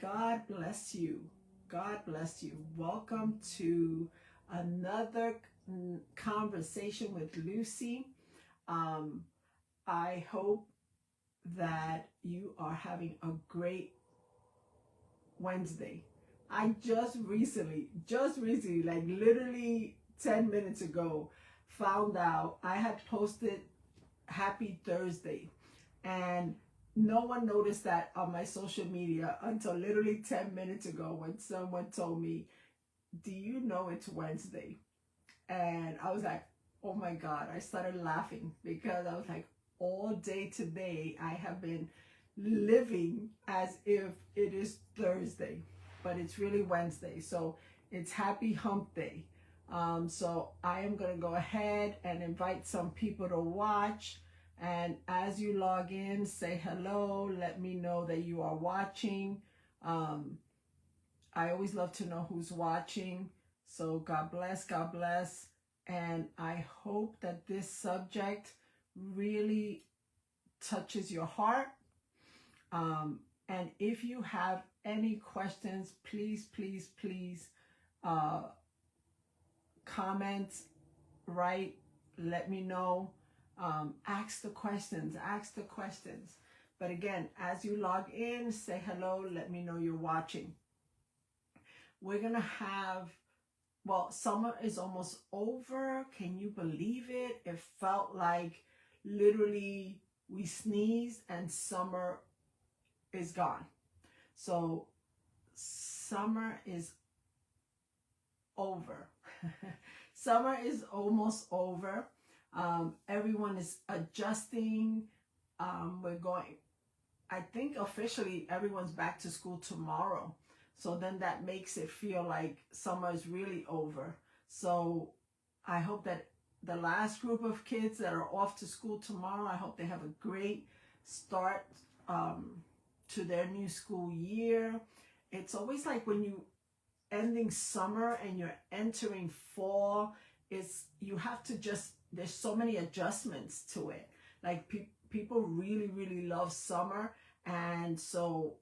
God bless you. God bless you. Welcome to another conversation with Lucy. Um, I hope that you are having a great Wednesday. I just recently, like literally 10 minutes ago, found out I had posted Happy Thursday. And no one noticed that on my social media until literally 10 minutes ago when someone told me, do you know it's Wednesday? And I was like, oh my God. I started laughing because I was like, all day today I have been living as if it is Thursday, but it's really Wednesday. So it's Happy Hump Day. So I am going to go ahead and invite some people to watch. And as you log in, say hello. Let me know that you are watching. Um, I always love to know who's watching. So God bless, God bless. And I hope that this subject really touches your heart. And if you have any questions, please, please, please uh, comment, write, let me know. Ask the questions, ask the questions. But again, as you log in, say hello, let me know you're watching. We're going to have, well, summer is almost over. Can you believe it? It felt like literally we sneezed and summer is gone. So summer is over. Summer is almost over. Everyone is adjusting. We're going, I think officially everyone's back to school tomorrow. So then that makes it feel like summer is really over. So I hope that the last group of kids that are off to school tomorrow, I hope they have a great start to their new school year. It's always like when you ending summer and you're entering fall, it's you have to just, there's so many adjustments to it. Like people really, really love summer. And so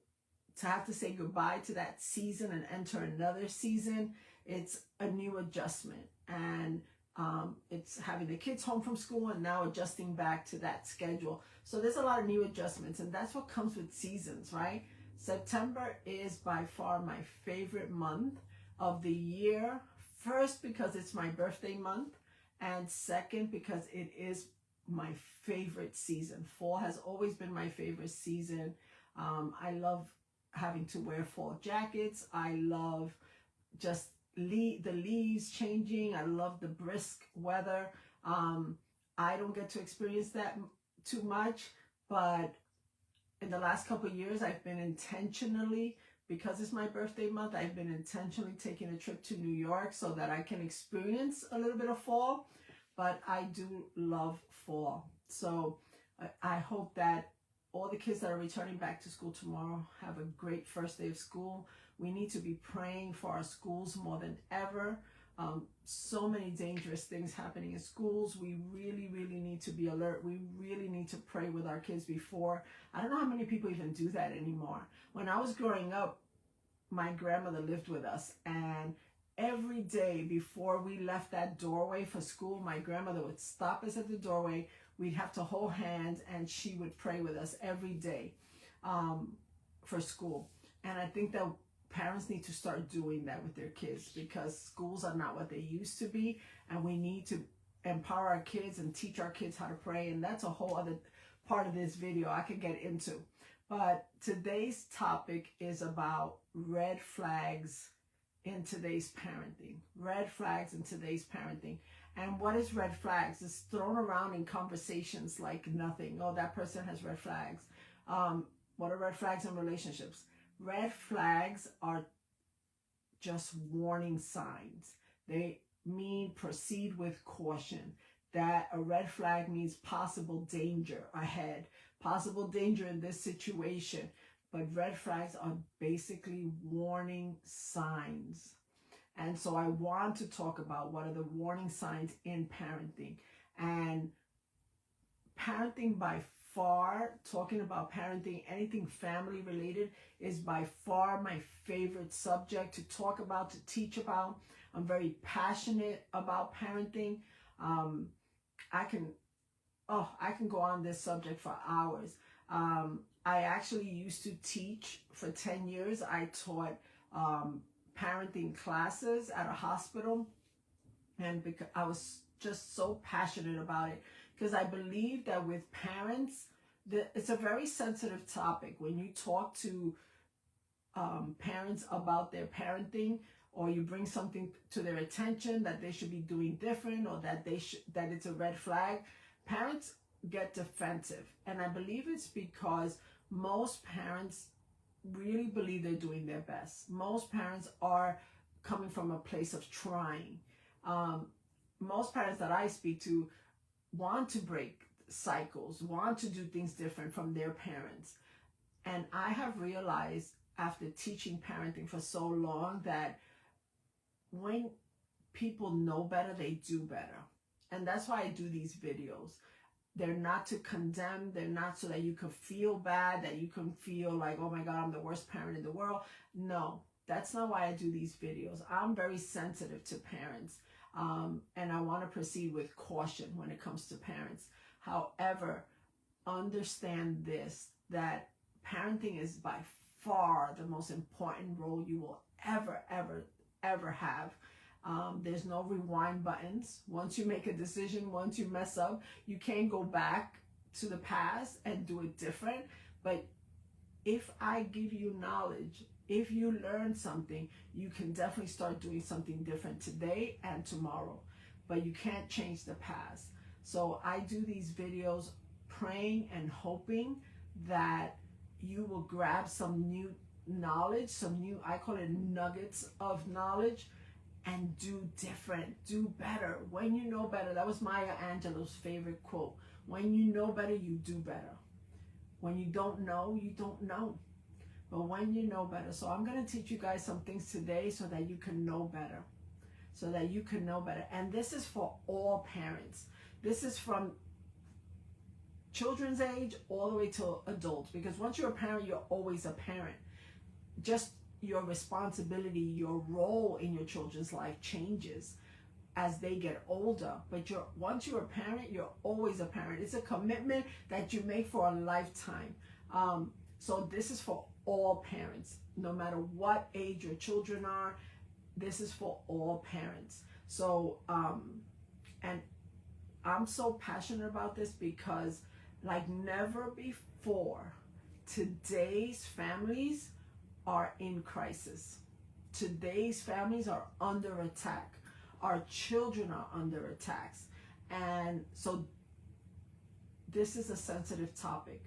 to have to say goodbye to that season and enter another season, it's a new adjustment. And it's having the kids home from school and now adjusting back to that schedule. So there's a lot of new adjustments, and that's what comes with seasons, right? September is by far my favorite month of the year. First, because it's my birthday month, and second, because it is my favorite season. Fall has always been my favorite season. I love having to wear fall jackets. I love just the leaves changing. I love the brisk weather. I don't get to experience that too much, but in the last couple of years, I've been intentionally, because it's my birthday month, I've been intentionally taking a trip to New York so that I can experience a little bit of fall. But I do love fall. So I hope that all the kids that are returning back to school tomorrow have a great first day of school. We need to be praying for our schools more than ever. So many dangerous things happening in schools. We really, really need to be alert. We really need to pray with our kids before. I don't know how many people even do that anymore. When I was growing up, my grandmother lived with us, and every day before we left that doorway for school, my grandmother would stop us at the doorway. We'd have to hold hands, and she would pray with us every day for school. And I think that parents need to start doing that with their kids, because schools are not what they used to be, and we need to empower our kids and teach our kids how to pray. And that's a whole other part of this video I could get into. But today's topic is about red flags in today's parenting. Red flags in today's parenting. And what is red flags? It's thrown around in conversations like nothing. Oh, that person has red flags. What are red flags in relationships? Red flags are just warning signs. They mean proceed with caution. That a red flag means possible danger ahead, possible danger in this situation. But red flags are basically warning signs. And so I want to talk about what are the warning signs in parenting. And parenting by far, talking about parenting, anything family related, is by far my favorite subject to talk about, to teach about. I'm very passionate about parenting. I can go on this subject for hours. I actually used to teach for 10 years. I taught parenting classes at a hospital, and because I was just so passionate about it, because I believe that with parents, it's a very sensitive topic. When you talk to parents about their parenting, or you bring something to their attention that they should be doing different, or that that it's a red flag, parents get defensive. And I believe it's because most parents really believe they're doing their best. Most parents are coming from a place of trying. Most parents that I speak to want to break cycles, want to do things different from their parents. And I have realized after teaching parenting for so long that when people know better, they do better. And that's why I do these videos. They're not to condemn. They're not so that you can feel bad, that you can feel like, oh my God, I'm the worst parent in the world. No, that's not why I do these videos. I'm very sensitive to parents. And I want to proceed with caution when it comes to parents. However, understand this, that parenting is by far the most important role you will ever have. There's no rewind buttons. Once you make a decision, once you mess up, you can't go back to the past and do it different. But if I give you knowledge, if you learn something, you can definitely start doing something different today and tomorrow. But you can't change the past. So I do these videos praying and hoping that you will grab some new knowledge, some new, I call it nuggets of knowledge, and do different, do better. When you know better, that was Maya Angelou's favorite quote. When you know better, you do better. When you don't know, you don't know. But when you know better. So I'm going to teach you guys some things today so that you can know better. So that you can know better. And this is for all parents. This is from children's age all the way to adults. Because once you're a parent, you're always a parent. Just your responsibility, your role in your children's life changes as they get older. But once you're a parent, you're always a parent. It's a commitment that you make for a lifetime. So this is for all parents, no matter what age your children are. This is for all parents. So, and I'm so passionate about this because like never before, today's families are in crisis. Today's families are under attack. Our children are under attacks. And so this is a sensitive topic.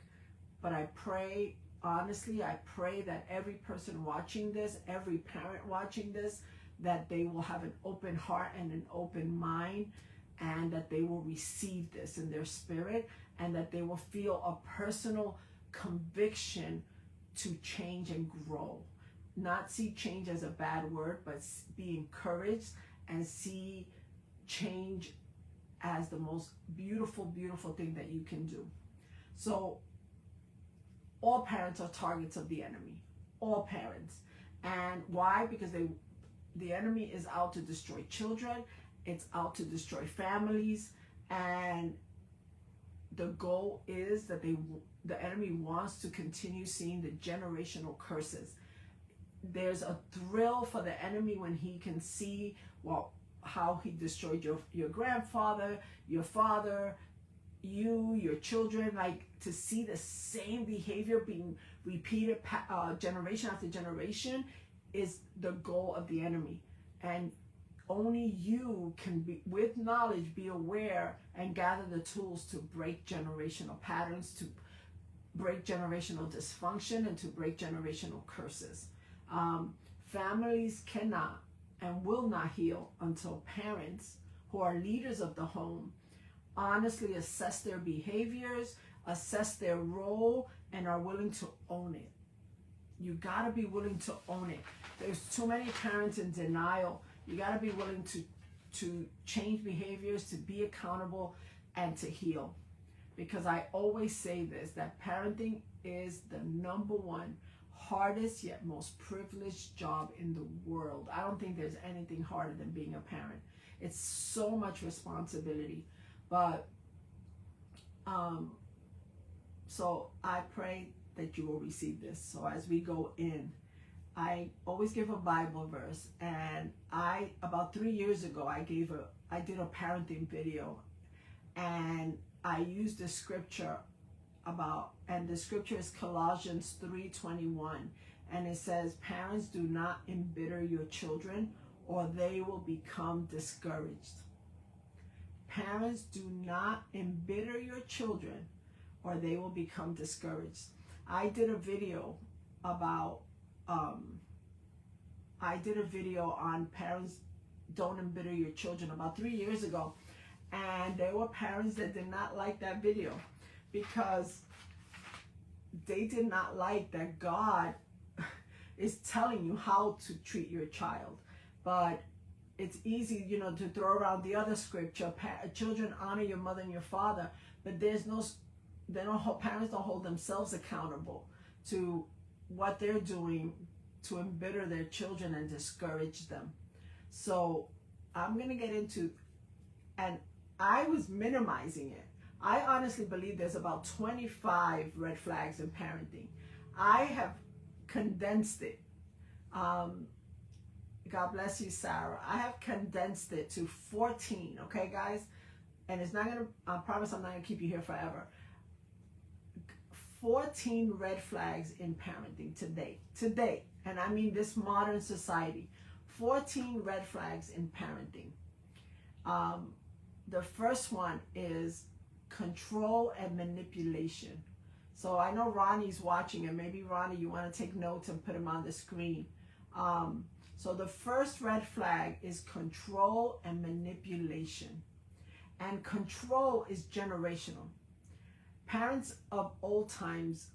But I pray, honestly, I pray that every person watching this, every parent watching this, that they will have an open heart and an open mind, and that they will receive this in their spirit, and that they will feel a personal conviction to change and grow. Not see change as a bad word, but be encouraged and see change as the most beautiful, beautiful thing that you can do. So all parents are targets of the enemy. All parents. And why? Because the enemy is out to destroy children. It's out to destroy families. And the goal is that the enemy wants to continue seeing the generational curses. There's a thrill for the enemy when he can see, well, how he destroyed your grandfather, your father, your children, like to see the same behavior being repeated generation after generation is the goal of the enemy. And only you can be, with knowledge, be aware and gather the tools to break generational patterns, to break generational dysfunction, and to break generational curses. Families cannot and will not heal until parents who are leaders of the home honestly assess their behaviors, assess their role, and are willing to own it. You gotta be willing to own it. There's too many parents in denial. You gotta be willing to change behaviors, to be accountable, and to heal. because I always say this, that parenting is the number one hardest yet most privileged job in the world. I don't think there's anything harder than being a parent. It's so much responsibility. But so I pray that you will receive this. So as we go in, I always give a Bible verse, and about 3 years ago I did a parenting video, and I used the scripture and the scripture is Colossians 3:21, and it says, parents, do not embitter your children or they will become discouraged. Parents, do not embitter your children or they will become discouraged. I did a video on parents don't embitter your children about 3 years ago, and there were parents that did not like that video because they did not like that God is telling you how to treat your child. But it's easy, to throw around the other scripture, children, honor your mother and your father, but parents don't hold themselves accountable to what they're doing to embitter their children and discourage them. So I'm going to get into, and I was minimizing it. I honestly believe there's about 25 red flags in parenting. I have condensed it. God bless you, Sarah. I have condensed it to 14, okay, guys? And it's not going to, I promise I'm not going to keep you here forever. 14 red flags in parenting today, and I mean this modern society. 14 red flags in parenting. The first one is control and manipulation. So I know Ronnie's watching, and maybe Ronnie, you want to take notes and put them on the screen. So the first red flag is control and manipulation. And control is generational. Parents of old times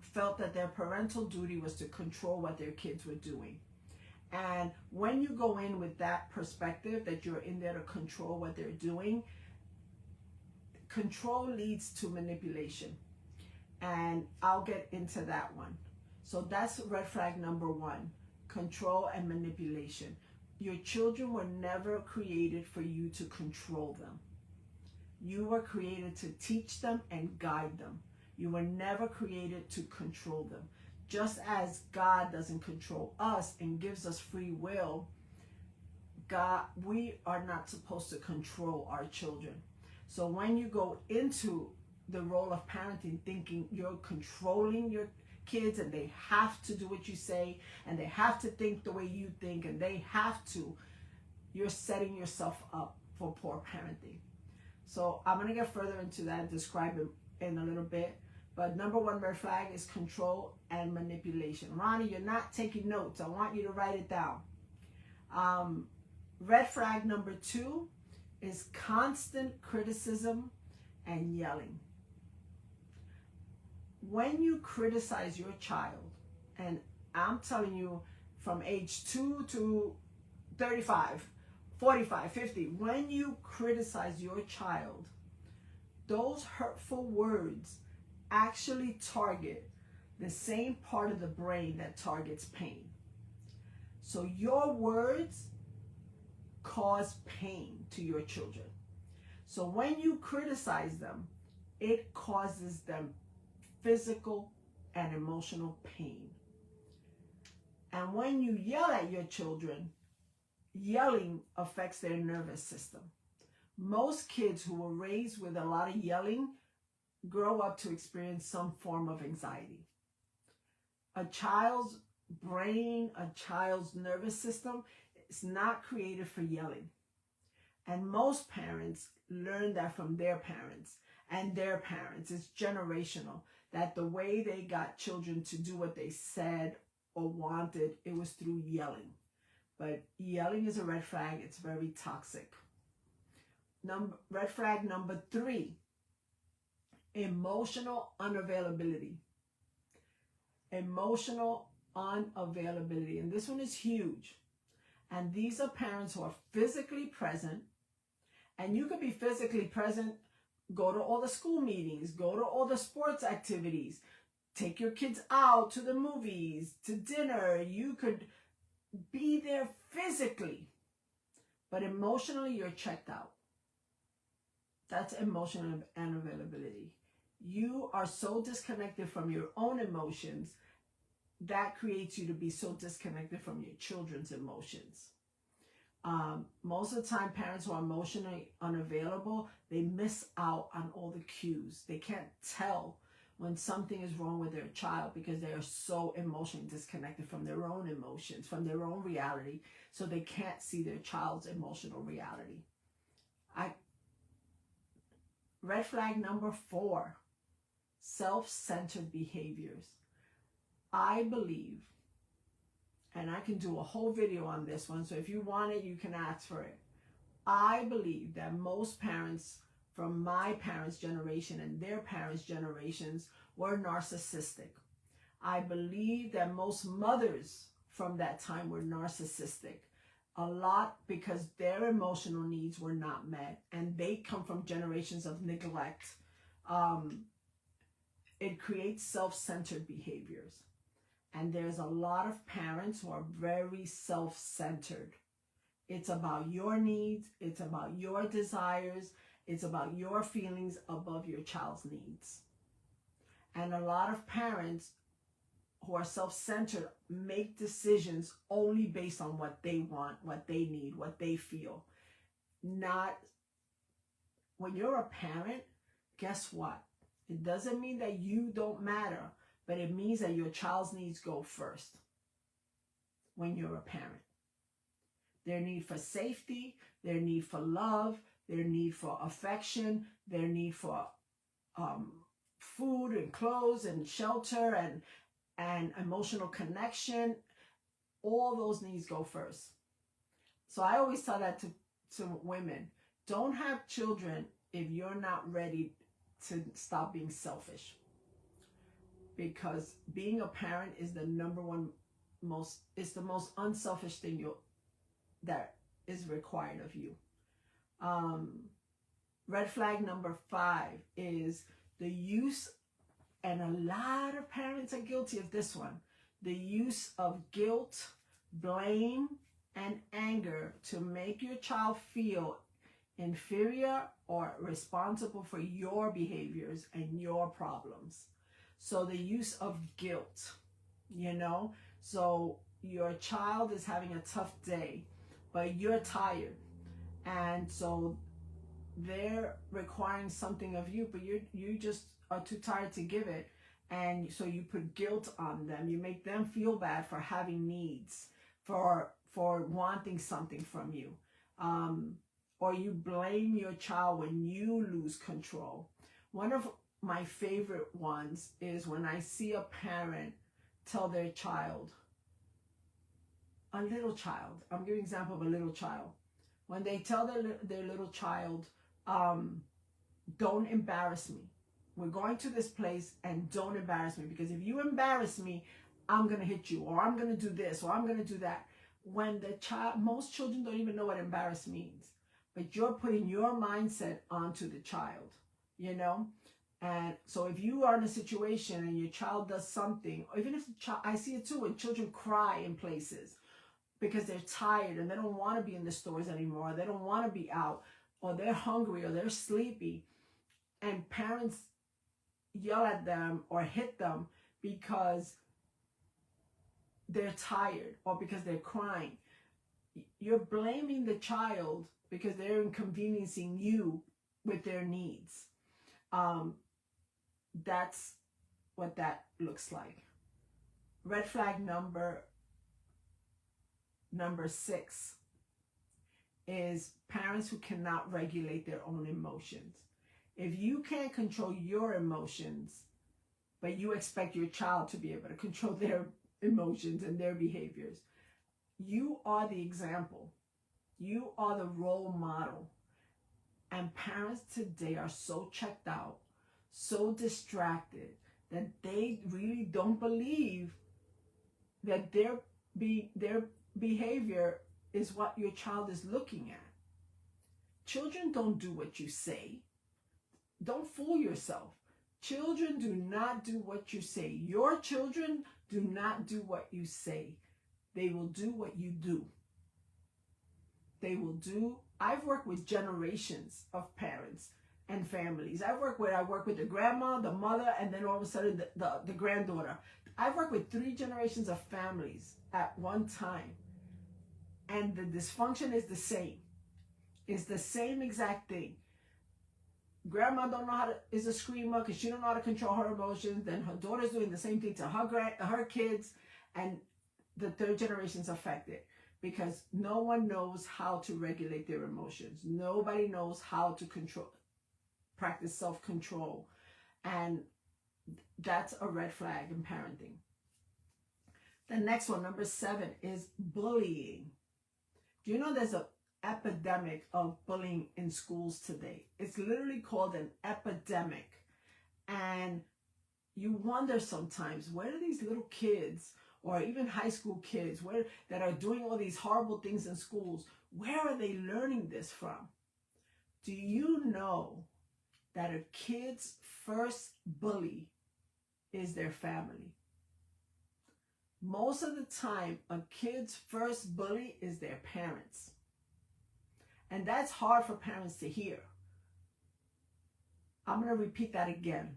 felt that their parental duty was to control what their kids were doing. And when you go in with that perspective, that you're in there to control what they're doing, control leads to manipulation. And I'll get into that one. So that's red flag number one, control and manipulation. Your children were never created for you to control them. You were created to teach them and guide them. You were never created to control them. Just as God doesn't control us and gives us free will, we are not supposed to control our children. So when you go into the role of parenting thinking you're controlling your kids and they have to do what you say and they have to think the way you think and you're setting yourself up for poor parenting. So I'm going to get further into that and describe it in a little bit. But number one red flag is control and manipulation. Ronnie, you're not taking notes. I want you to write it down. Red flag number two is constant criticism and yelling. When you criticize your child, and I'm telling you from age 2 to 35, 45, 50, when you criticize your child, those hurtful words actually target the same part of the brain that targets pain. So your words cause pain to your children. So when you criticize them, it causes them physical and emotional pain. And when you yell at your children, yelling affects their nervous system. Most kids who were raised with a lot of yelling grow up to experience some form of anxiety. A child's brain, a child's nervous system is not created for yelling. And most parents learn that from their parents and their parents. It's generational, that the way they got children to do what they said or wanted, it was through yelling. But yelling is a red flag. It's very toxic. Red flag number 3, emotional unavailability. Emotional unavailability. And this one is huge. And these are parents who are physically present. And you could be physically present Go to all the school meetings, go to all the sports activities, take your kids out to the movies, to dinner. You could be there physically, but emotionally you're checked out. That's emotional unavailability. You are so disconnected from your own emotions that creates you to be so disconnected from your children's emotions. Most of the time, parents who are emotionally unavailable, they miss out on all the cues. They can't tell when something is wrong with their child because they are so emotionally disconnected from their own emotions, from their own reality, so they can't see their child's emotional reality. Red flag number 4, self-centered behaviors. I believe, and I can do a whole video on this one, so if you want it, you can ask for it. I believe that most parents from my parents' generation and their parents' generations were narcissistic. I believe that most mothers from that time were narcissistic. A lot because their emotional needs were not met, and they come from generations of neglect. It creates self-centered behaviors. And there's a lot of parents who are very self-centered. It's about your needs. It's about your desires. It's about your feelings above your child's needs. And a lot of parents who are self-centered make decisions only based on what they want, what they need, what they feel. Not, when you're a parent, guess what? It doesn't mean that you don't matter, but it means that your child's needs go first when you're a parent. Their need for safety, their need for love, their need for affection, their need for food and clothes and shelter and emotional connection, all those needs go first. So I always tell that to women, don't have children if you're not ready to stop being selfish. Because being a parent is the number one it's the most unselfish thing that is required of you. Red flag number 5 is the use, and a lot of parents are guilty of this one, the use of guilt, blame, and anger to make your child feel inferior or responsible for your behaviors and your problems. So the use of guilt, so your child is having a tough day, but you're tired. And so they're requiring something of you, but you just are too tired to give it. And so you put guilt on them. You make them feel bad for having needs, for wanting something from you. Or you blame your child when you lose control. One of my favorite ones is when I see a parent tell their child, a little child, I'm giving an example of a little child. When they tell their little child, don't embarrass me. We're going to this place and don't embarrass me, because if you embarrass me, I'm going to hit you, or I'm going to do this, or I'm going to do that. When the child, most children don't even know what embarrass means, but you're putting your mindset onto the child, And so if you are in a situation and your child does something, or even if the child, I see it too, when children cry in places because they're tired and they don't want to be in the stores anymore, they don't want to be out, or they're hungry, or they're sleepy, and parents yell at them or hit them because they're tired or because they're crying. You're blaming the child because they're inconveniencing you with their needs. That's what that looks like. Red flag number 6 is parents who cannot regulate their own emotions. If you can't control your emotions, but you expect your child to be able to control their emotions and their behaviors, you are the example. You are the role model. And parents today are so checked out, so distracted, that they really don't believe that their behavior is what your child is looking at. Children don't do what you say. Don't fool yourself. Children do not do what you say. Your children do not do what you say. They will do what you do. They will do. I've worked with generations of parents and families. I work with the grandma, the mother, and then all of a sudden the granddaughter. I've worked with 3 generations of families at one time. And the dysfunction is the same. It's the same exact thing. Grandma don't know is a screamer because she don't know how to control her emotions. Then her daughter's doing the same thing to her kids, and the 3rd generation's affected because no one knows how to regulate their emotions. Nobody knows how to practice self-control, and that's a red flag in parenting. The next one, number 7, is bullying. Do you know there's an epidemic of bullying in schools today? It's literally called an epidemic. And you wonder sometimes, where do these little kids or even high school kids that are doing all these horrible things in schools, where are they learning this from? Do you know that a kid's first bully is their family? Most of the time, a kid's first bully is their parents. And that's hard for parents to hear. I'm going to repeat that again.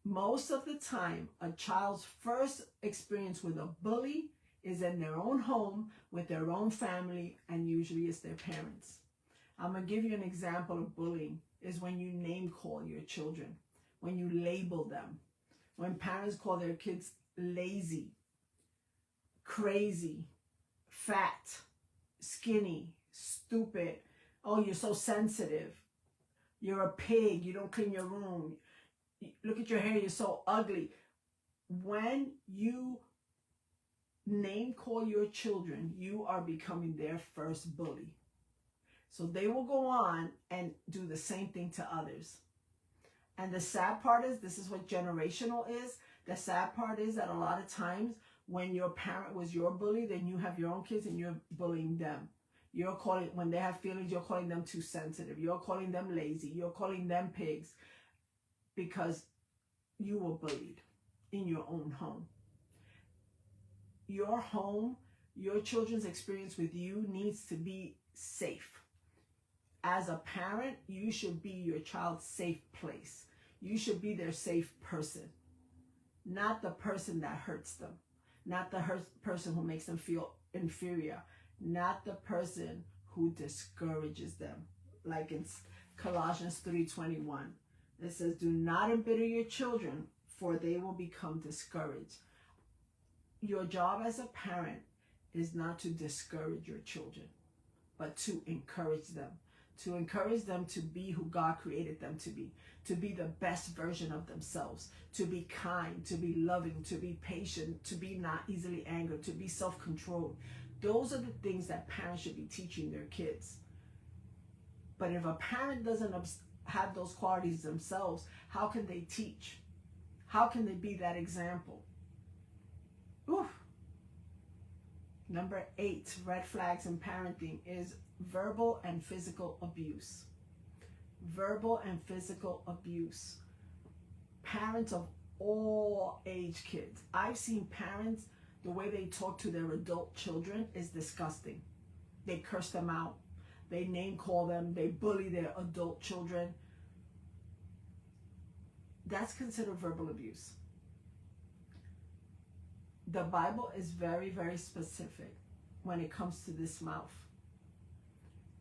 Most of the time, a child's first experience with a bully is in their own home, with their own family, and usually it's their parents. I'm going to give you an example of bullying is when you name call your children, when you label them, when parents call their kids lazy, crazy, fat, skinny, stupid. Oh, you're so sensitive. You're a pig. You don't clean your room. Look at your hair. You're so ugly. When you name call your children, you are becoming their first bully. So they will go on and do the same thing to others. And the sad part is, this is what generational is. The sad part is that a lot of times when your parent was your bully, then you have your own kids and you're bullying them. When they have feelings, you're calling them too sensitive. You're calling them lazy. You're calling them pigs because you were bullied in your own home. Your home, your children's experience with you needs to be safe. As a parent, you should be your child's safe place. You should be their safe person, not the person that hurts them, not the person who makes them feel inferior, not the person who discourages them. Like in Colossians 3:21, it says, do not embitter your children, for they will become discouraged. Your job as a parent is not to discourage your children, but to encourage them. To encourage them to be who God created them to be the best version of themselves, to be kind, to be loving, to be patient, to be not easily angered, to be self-controlled. Those are the things that parents should be teaching their kids. But if a parent doesn't have those qualities themselves, how can they teach? How can they be that example? Oof. Number 8, red flags in parenting is verbal and physical abuse. Verbal and physical abuse. Parents of all age kids. I've seen parents, the way they talk to their adult children is disgusting. They curse them out. They name call them. They bully their adult children. That's considered verbal abuse. The Bible is very, very specific when it comes to this mouth.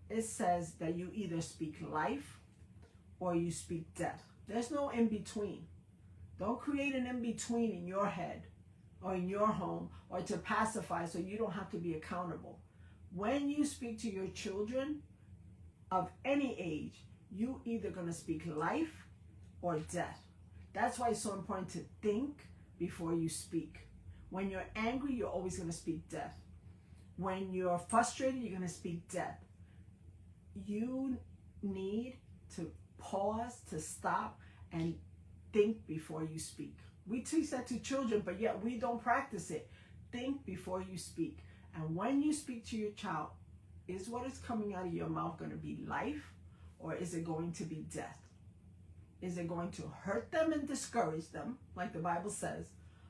It says that you either speak life or you speak death. There's no in between. Don't create an in between in your head or in your home or to pacify so you don't have to be accountable. When you speak to your children of any age, you either going to speak life or death. That's why it's so important to think before you speak. When you're angry, you're always going to speak death. When you're frustrated, you're going to speak death. You need to pause, to stop, and think before you speak. We teach that to children, but yet we don't practice it. Think before you speak. And when you speak to your child, is what is coming out of your mouth going to be life or is it going to be death? Is it going to hurt them and discourage them, like the Bible says,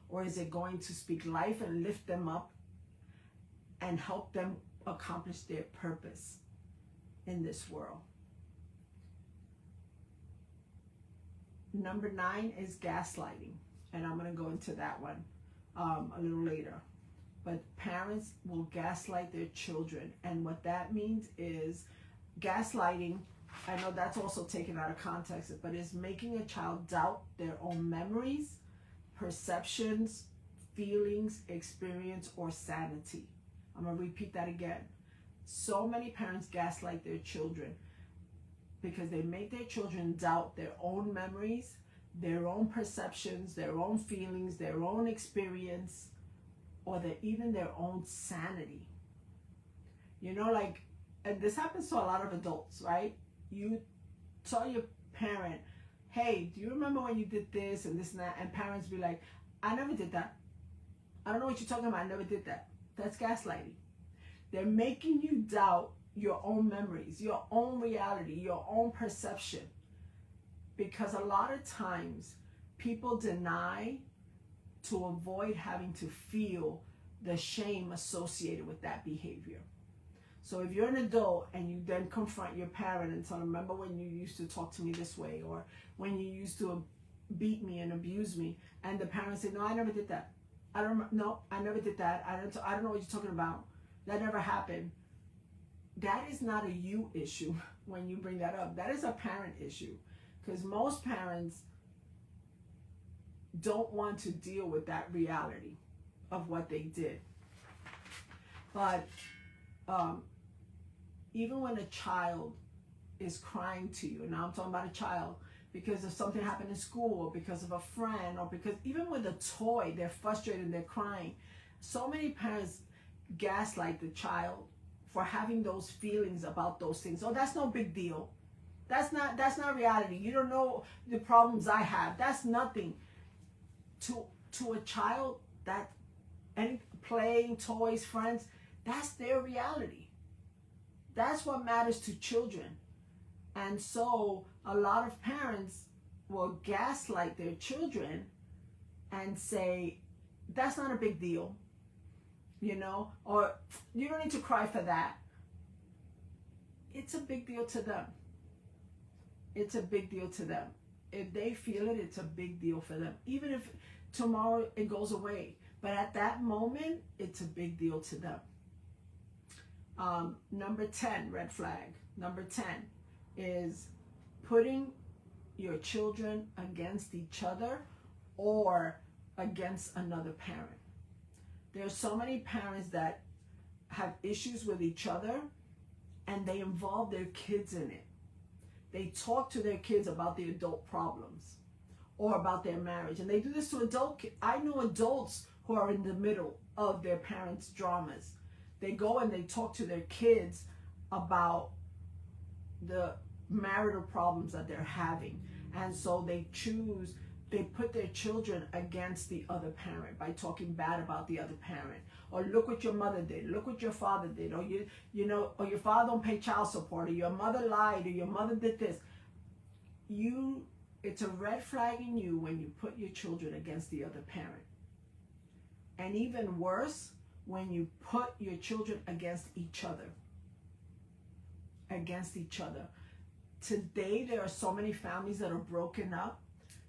or is it going to speak life and lift them up and help them accomplish their purpose in this world? Number 9 is gaslighting, and I'm going to go into that one a little later. But parents will gaslight their children, and what that means is gaslighting, I know that's also taken out of context, but it's making a child doubt their own memories, perceptions, feelings, experience, or sanity. I'm going to repeat that again. So many parents gaslight their children because they make their children doubt their own memories, their own perceptions, their own feelings, their own experience, or even their own sanity. You know, like, and this happens to a lot of adults, right? You tell your parent, hey, do you remember when you did this and this and that? And parents be like, I never did that. I don't know what you're talking about. I never did that. That's gaslighting. They're making you doubt your own memories, your own reality, your own perception. Because a lot of times people deny to avoid having to feel the shame associated with that behavior. So if you're an adult and you then confront your parent and tell them, remember when you used to talk to me this way, or when you used to beat me and abuse me, and the parents say, no, I never did that. I never did that. I don't know what you're talking about. That never happened. That is not a you issue when you bring that up. That is a parent issue, because most parents don't want to deal with that reality of what they did. But even when a child is crying to you, and now I'm talking about a child, because of something happened in school, or because of a friend, or because even with a toy, they're frustrated, they're crying. So many parents gaslight the child for having those feelings about those things. Oh, that's no big deal. That's not reality. You don't know the problems I have. That's nothing. To a child, that any playing, toys, friends, that's their reality. That's what matters to children. And so a lot of parents will gaslight their children and say, that's not a big deal, you know, or you don't need to cry for that. It's a big deal to them. It's a big deal to them. If they feel it, it's a big deal for them. Even if tomorrow it goes away. But at that moment, it's a big deal to them. Number 10, red flag. Number 10 is putting your children against each other or against another parent. There are so many parents that have issues with each other and they involve their kids in it. They talk to their kids about the adult problems or about their marriage. And they do this to adult kids. I know adults who are in the middle of their parents' dramas. They go and they talk to their kids about the marital problems that they're having. And so they put their children against the other parent by talking bad about the other parent. Or look what your mother did, look what your father did, or you know, or your father don't pay child support, or your mother lied, or your mother did this. It's a red flag in you when you put your children against the other parent. And even worse, when you put your children against each other. Against each other. Today, there are so many families that are broken up.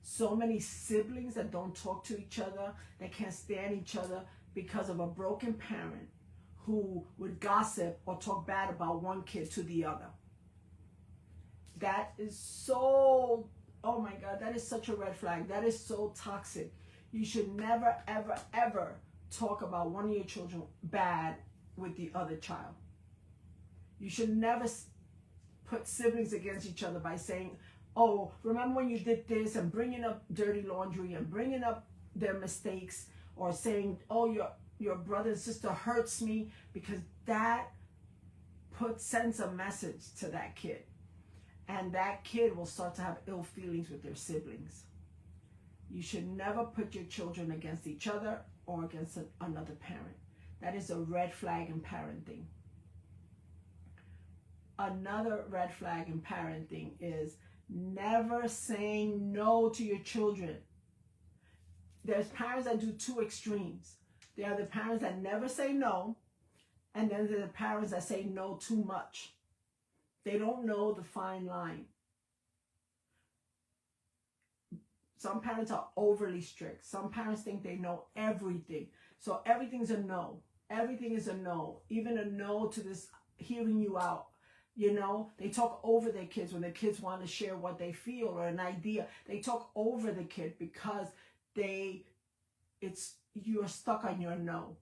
So many siblings that don't talk to each other, that can't stand each other because of a broken parent who would gossip or talk bad about one kid to the other. That is so, oh my God, that is such a red flag. That is so toxic. You should never, ever, ever talk about one of your children bad with the other child. You should never put siblings against each other by saying, oh, remember when you did this, and bringing up dirty laundry and bringing up their mistakes, or saying, oh, your brother and sister hurts me, because that sends a message to that kid. And that kid will start to have ill feelings with their siblings. You should never put your children against each other or against another parent. That is a red flag in parenting. Another red flag in parenting is never saying no to your children. There's parents that do two extremes. There are the parents that never say no, and then there are the parents that say no too much. They don't know the fine line. Some parents are overly strict. Some parents think they know everything. So everything's a no. Everything is a no. Even a no to this hearing you out. You know, they talk over their kids when their kids want to share what they feel or an idea. They talk over the kid because you're stuck on your no.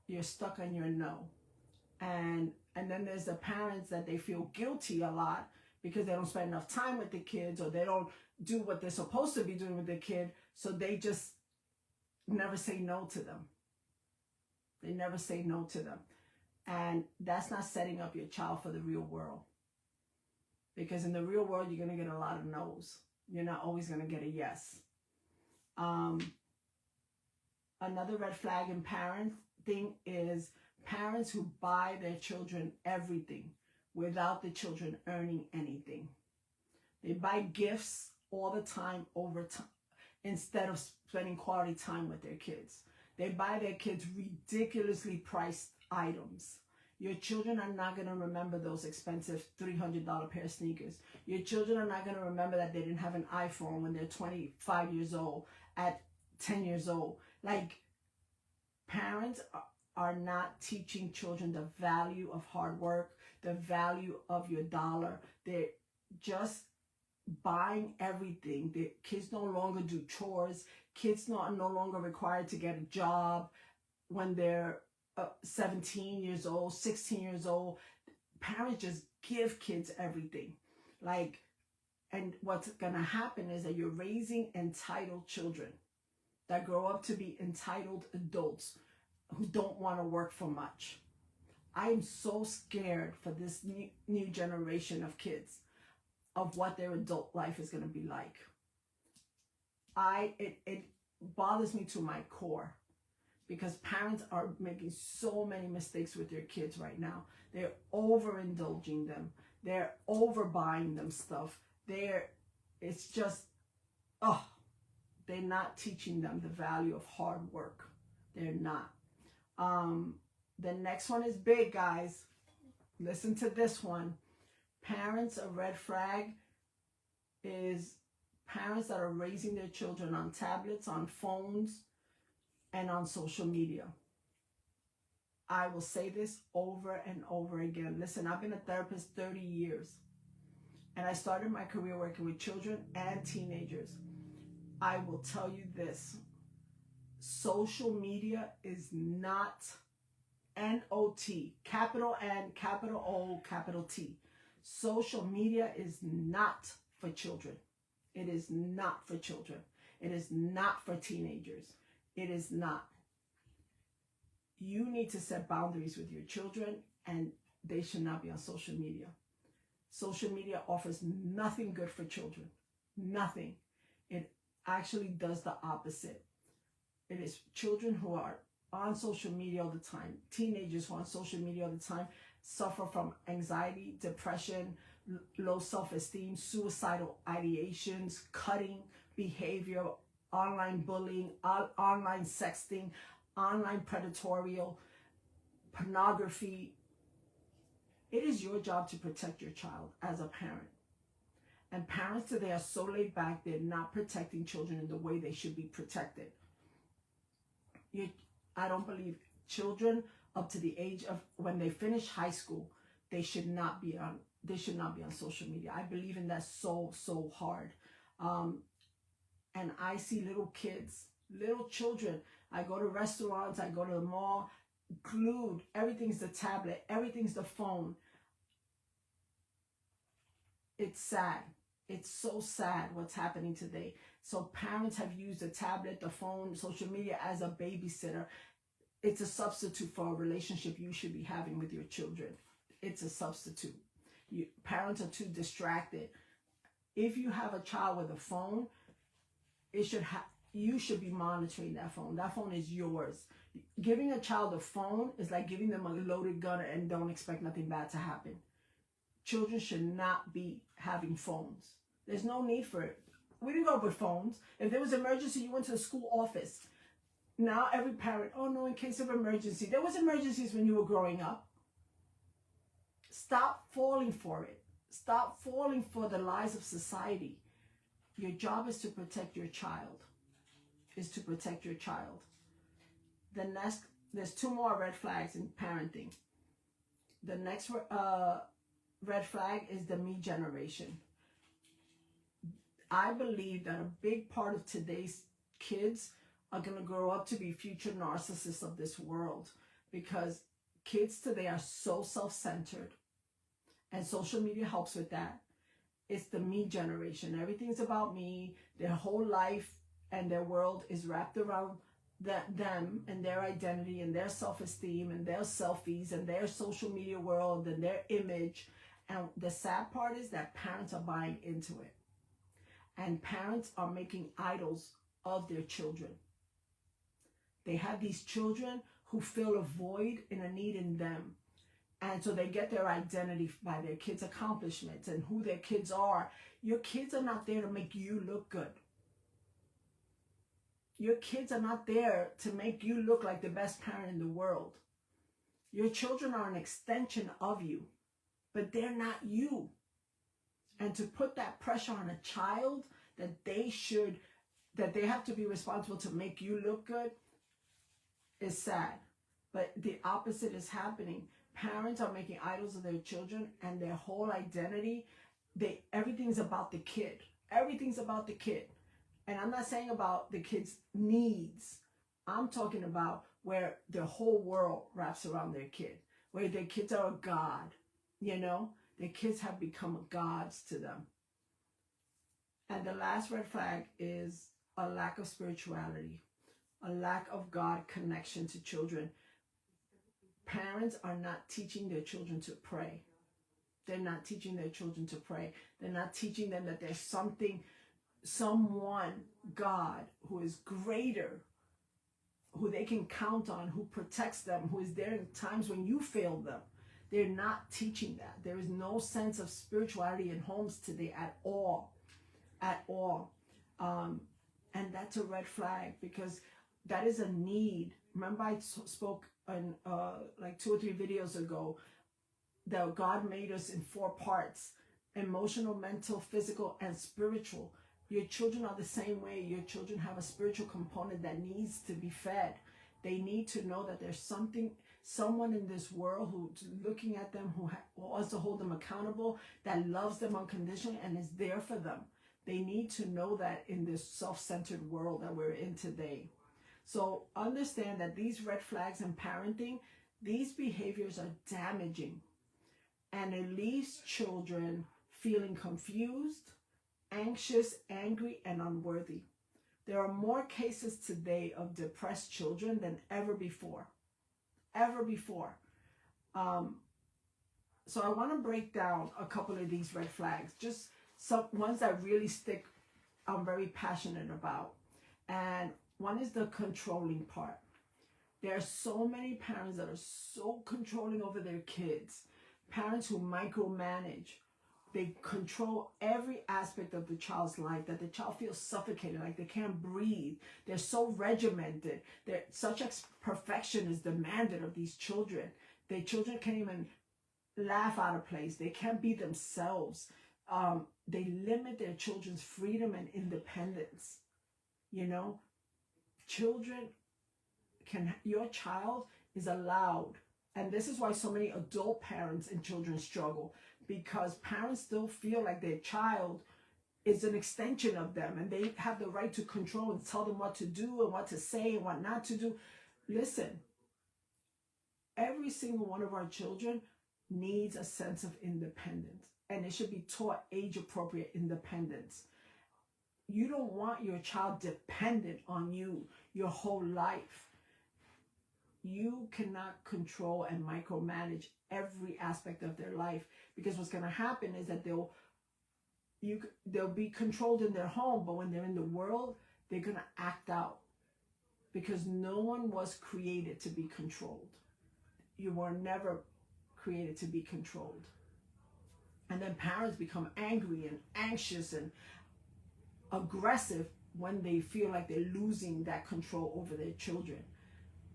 You're stuck on your no. And then there's the parents that they feel guilty a lot because they don't spend enough time with the kids, or they don't do what they're supposed to be doing with the kid. So they just never say no to them. They never say no to them. And that's not setting up your child for the real world. Because in the real world, you're going to get a lot of no's. You're not always going to get a yes. Another red flag in parenting is parents who buy their children everything without the children earning anything. They buy gifts all the time over time instead of spending quality time with their kids. They buy their kids ridiculously priced items. Your children are not going to remember those expensive $300 pair of sneakers. Your children are not going to remember that they didn't have an iPhone when they're 25 years old, at 10 years old. Like, parents are not teaching children the value of hard work, the value of your dollar. They're just buying everything. The kids no longer do chores. Kids are no longer required to get a job when they're 17 years old, 16 years old. Parents just give kids everything. Like, and what's going to happen is that you're raising entitled children that grow up to be entitled adults who don't want to work for much. I'm so scared for this new generation of kids, of what their adult life is going to be like. It bothers me to my core, because parents are making so many mistakes with their kids right now. They're overindulging them. They're overbuying them stuff. It's just, they're not teaching them the value of hard work. They're not. The next one is big, guys. Listen to this one. Parents, a red flag is parents that are raising their children on tablets, on phones, and on social media. I will say this over and over again. Listen, I've been a therapist 30 years, and I started my career working with children and teenagers. I will tell you this. Social media is not N-O-T, capital N, capital O, capital T. Social media is not for children. It is not for children. It is not for teenagers. It is not. You need to set boundaries with your children, and they should not be on social media. Social media offers nothing good for children. Nothing. It actually does the opposite. It is children who are on social media all the time, teenagers who are on social media all the time, suffer from anxiety, depression, low self-esteem, suicidal ideations, cutting behavior, online bullying, online sexting, online predatorial, pornography. It is your job to protect your child as a parent. And parents today are so laid back, they're not protecting children in the way they should be protected. I don't believe children up to the age of when they finish high school, they should not be on social media. I believe in that so hard. And I see little kids, little children. I go to restaurants, I go to the mall, glued. Everything's the tablet, everything's the phone. It's sad. It's so sad what's happening today. So parents have used the tablet, the phone, social media as a babysitter. It's a substitute for a relationship you should be having with your children. It's a substitute. Parents are too distracted. If you have a child with a phone, it should you should be monitoring that phone. That phone is yours. Giving a child a phone is like giving them a loaded gun and don't expect nothing bad to happen. Children should not be having phones. There's no need for it. We didn't grow up with phones. If there was an emergency, you went to the school office. Now every parent, oh no, in case of emergency. There was emergencies when you were growing up. Stop falling for it. Stop falling for the lies of society. Your job is to protect your child. Is to protect your child. The next, there's 2 more red flags in parenting. The next red flag is the me generation. I believe that a big part of today's kids are going to grow up to be future narcissists of this world, because kids today are so self-centered, and social media helps with that. It's the me generation. Everything's about me. Their whole life and their world is wrapped around them and their identity and their self-esteem and their selfies and their social media world and their image. And the sad part is that parents are buying into it. And parents are making idols of their children. They have these children who fill a void and a need in them. And so they get their identity by their kids' accomplishments and who their kids are. Your kids are not there to make you look good. Your kids are not there to make you look like the best parent in the world. Your children are an extension of you, but they're not you. And to put that pressure on a child that they have to be responsible to make you look good is sad. But the opposite is happening. Parents are making idols of their children, and their whole identity, everything's about the kid. Everything's about the kid. And I'm not saying about the kid's needs. I'm talking about where their whole world wraps around their kid, where their kids are a god, you know? Their kids have become gods to them. And the last red flag is a lack of spirituality, a lack of God connection to children. Parents are not teaching their children to pray. They're not teaching their children to pray. They're not teaching them that there's someone, God, who is greater, who they can count on, who protects them, who is there in times when you fail them. They're not teaching that. There is no sense of spirituality in homes today at all. At all. And that's a red flag, because that is a need. Remember I spoke in like 2 or 3 videos ago that God made us in 4 parts: emotional, mental, physical, and spiritual. Your children are the same way. Your children have a spiritual component that needs to be fed. They need to know that there's someone in this world who's looking at them, who wants to hold them accountable, that loves them unconditionally and is there for them. They need to know that in this self-centered world that we're in today. So understand that these red flags in parenting, these behaviors are damaging, and it leaves children feeling confused, anxious, angry, and unworthy. There are more cases today of depressed children than ever before. Ever before. So I want to break down a couple of these red flags, just some ones that really stick, I'm very passionate about. And one is the controlling part. There are so many parents that are so controlling over their kids. Parents who micromanage. They control every aspect of the child's life, that the child feels suffocated, like they can't breathe. They're so regimented. Such perfection is demanded of these children. Their children can't even laugh out of place. They can't be themselves. They limit their children's freedom and independence. You know, your child is allowed. And this is why so many adult parents and children struggle, because parents still feel like their child is an extension of them, and they have the right to control and tell them what to do and what to say and what not to do. Listen, every single one of our children needs a sense of independence, and it should be taught age-appropriate independence. You don't want your child dependent on you your whole life. You cannot control and micromanage every aspect of their life, because what's going to happen is that they'll be controlled in their home, but when they're in the world, they're going to act out, because no one was created to be controlled. You were never created to be controlled. And then parents become angry and anxious and aggressive when they feel like they're losing that control over their children.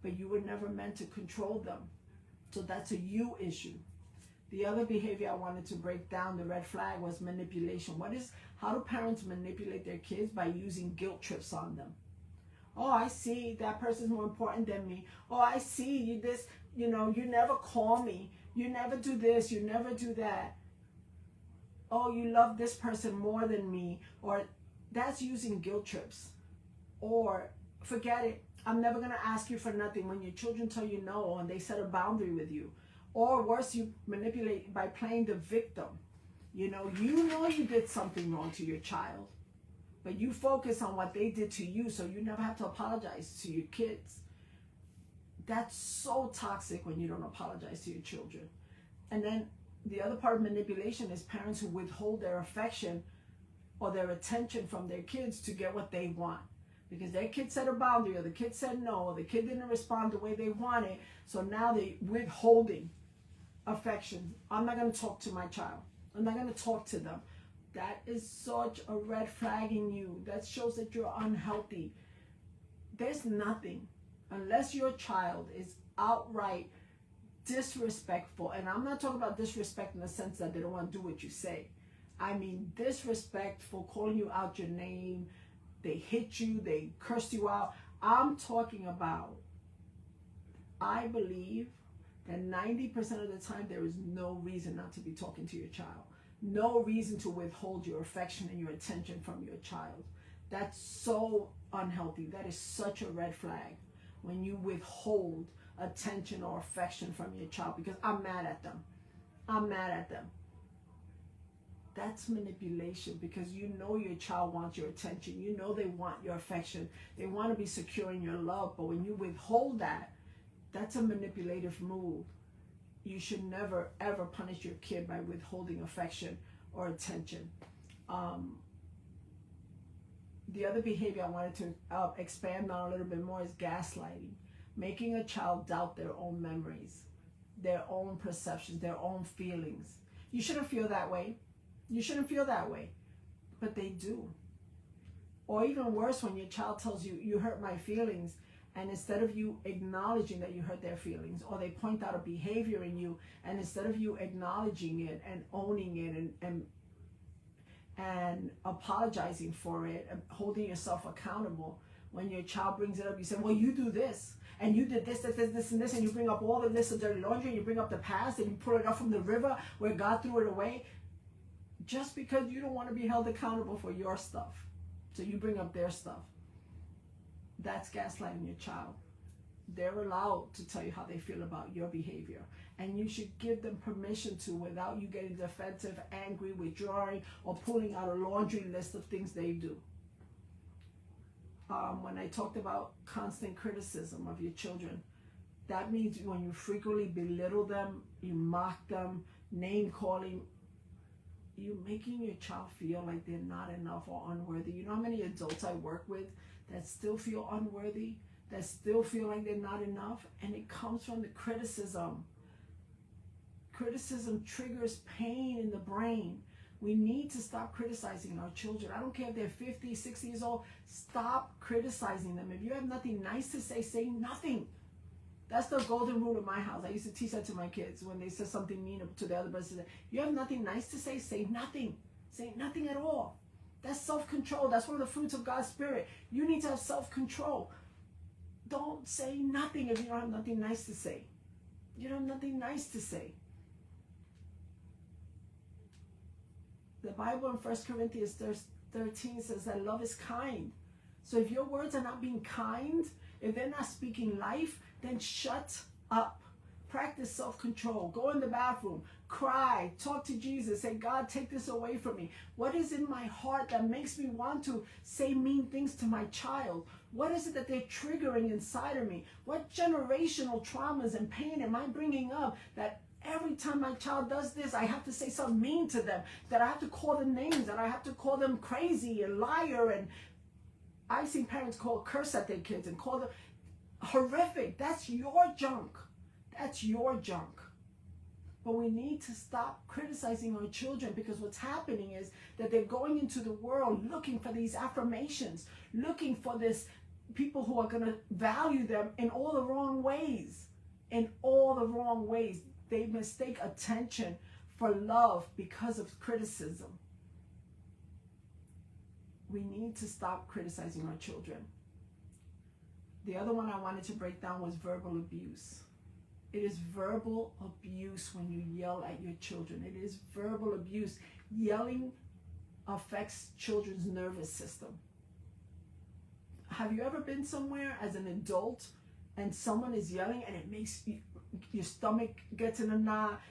But you were never meant to control them. So that's a you issue. The other behavior I wanted to break down, the red flag, was manipulation. How do parents manipulate their kids? By using guilt trips on them. Oh, I see that person's more important than me. Oh, I see you this, you never call me. You never do this, you never do that. Oh, you love this person more than me. Or that's using guilt trips. Or forget it, I'm never going to ask you for nothing, when your children tell you no and they set a boundary with you. Or worse, you manipulate by playing the victim. You know you did something wrong to your child, but you focus on what they did to you, so you never have to apologize to your kids. That's so toxic when you don't apologize to your children. And then the other part of manipulation is parents who withhold their affection or their attention from their kids to get what they want. Because their kid set a boundary, or the kid said no, or the kid didn't respond the way they wanted, so now they're withholding affection. I'm not going to talk to my child. I'm not going to talk to them. That is such a red flag in you. That shows that you're unhealthy. There's nothing, unless your child is outright disrespectful, and I'm not talking about disrespect in the sense that they don't want to do what you say. I mean disrespectful, calling you out your name, they hit you, they cursed you out. I'm talking about, I believe that 90% of the time there is no reason not to be talking to your child. No reason to withhold your affection and your attention from your child. That's so unhealthy. That is such a red flag when you withhold attention or affection from your child because I'm mad at them. I'm mad at them. That's manipulation, because you know your child wants your attention. You know they want your affection. They want to be secure in your love. But when you withhold that, that's a manipulative move. You should never, ever punish your kid by withholding affection or attention. The other behavior I wanted to expand on a little bit more is gaslighting. Making a child doubt their own memories, their own perceptions, their own feelings. You shouldn't feel that way. You shouldn't feel that way. But they do. Or even worse, when your child tells you, you hurt my feelings, and instead of you acknowledging that you hurt their feelings, or they point out a behavior in you, and instead of you acknowledging it and owning it and apologizing for it and holding yourself accountable, when your child brings it up, you say, well, you do this, and you did this, and you bring up all the list of dirty laundry, and you bring up the past, and you pull it up from the river where God threw it away, just because you don't want to be held accountable for your stuff. So you bring up their stuff. That's gaslighting your child. They're allowed to tell you how they feel about your behavior. And you should give them permission to, without you getting defensive, angry, withdrawing, or pulling out a laundry list of things they do. When I talked about constant criticism of your children, that means when you frequently belittle them, you mock them, name calling, you're making your child feel like they're not enough or unworthy. You know how many adults I work with that still feel unworthy, that still feel like they're not enough? And it comes from the criticism. Criticism triggers pain in the brain. We need to stop criticizing our children. I don't care if they're 50, 60 years old. Stop criticizing them. If you have nothing nice to say nothing. That's the golden rule in my house. I used to teach that to my kids when they said something mean to the other person. You have nothing nice to say nothing. Say nothing at all. That's self-control. That's one of the fruits of God's Spirit. You need to have self-control. Don't say nothing if you don't have nothing nice to say. You don't have nothing nice to say. The Bible in 1 Corinthians 13 says that love is kind. So if your words are not being kind, if they're not speaking life, then shut up. Practice self-control. Go in the bathroom. Cry. Talk to Jesus. Say, God, take this away from me. What is in my heart that makes me want to say mean things to my child? What is it that they're triggering inside of me? What generational traumas and pain am I bringing up that every time my child does this, I have to say something mean to them, that I have to call them names, that I have to call them crazy and liar? And I've seen parents curse at their kids and call them horrific. That's your junk. That's your junk. But we need to stop criticizing our children, because what's happening is that they're going into the world looking for these affirmations, looking for this people who are going to value them in all the wrong ways. In all the wrong ways. They mistake attention for love because of criticism. We need to stop criticizing our children. The other one I wanted to break down was verbal abuse. It is verbal abuse when you yell at your children. It is verbal abuse. Yelling affects children's nervous system. Have you ever been somewhere as an adult and someone is yelling and it makes your stomach gets in a knot?